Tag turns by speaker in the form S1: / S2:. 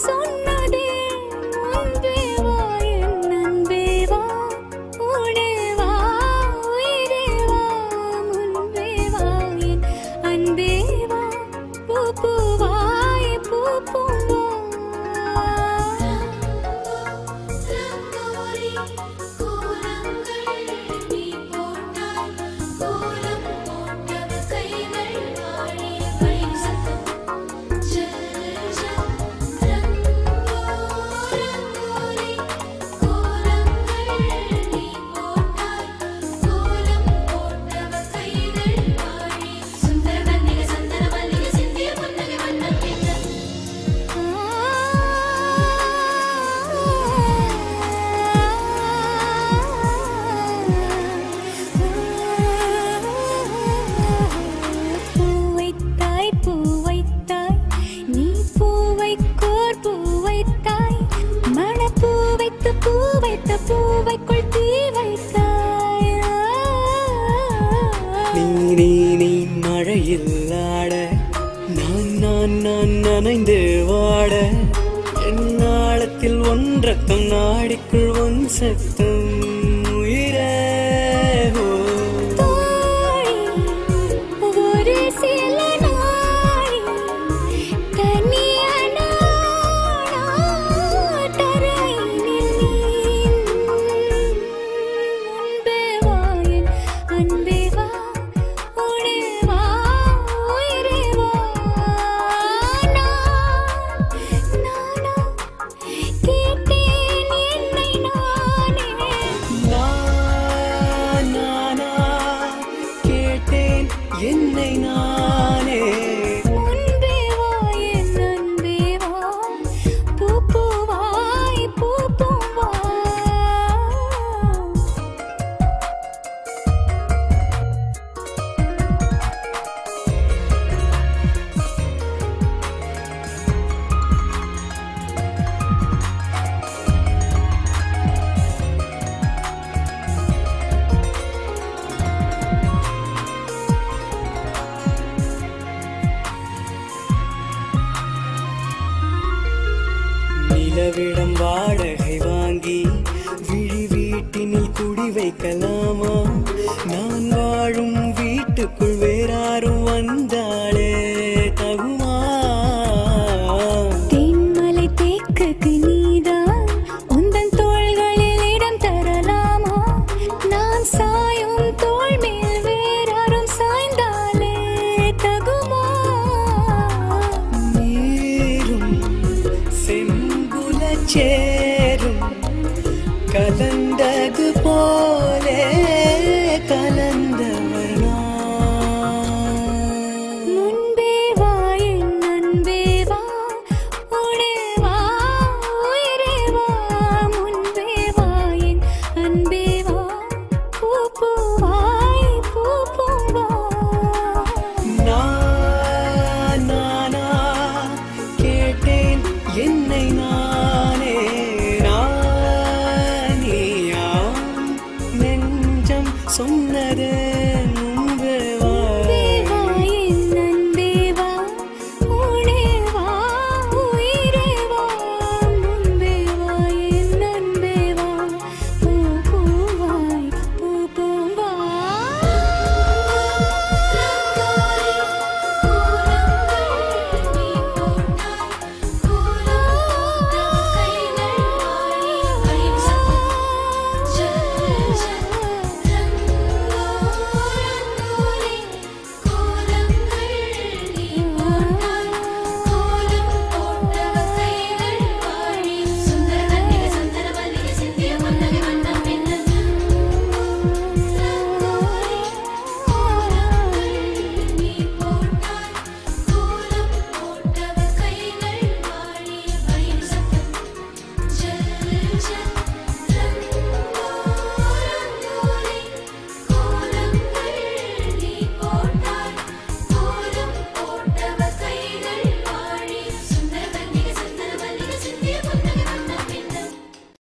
S1: சொன்னதே அன்பே வா என் அன்பே வா உடே வா உயிரே வா முன்பே வா என் அன்பே வா பூ பூவாய் பூ பூவா
S2: நீ மழையில் ஆட நான் நனைந்து வாட என் நாளத்தில் ஒன்றக்கம் நாடிக்குள் ஒன் சத்தம் உயிரே என்னை நானே
S1: முன்பே வா என் அன்பே வா பூ பூவாய் பூ பூவா
S2: நிலவிடம் வாடகை வாங்கி விழி வீட்டினில் குடி வைக்கலாமா நான் வாழும் வீட்டுக்குள் வேறாரும் வந்தாலே தகுமா
S1: தென்மலை தேக்குக்கு நீதான் உந்தன் தோள்களில் இடம் தரலாமா நான் சாயும் தோள் மேல் வேறாரும் சாய்ந்தாலே தகுமா
S2: நீரும் செம்புல சேரும் கலந்தது போல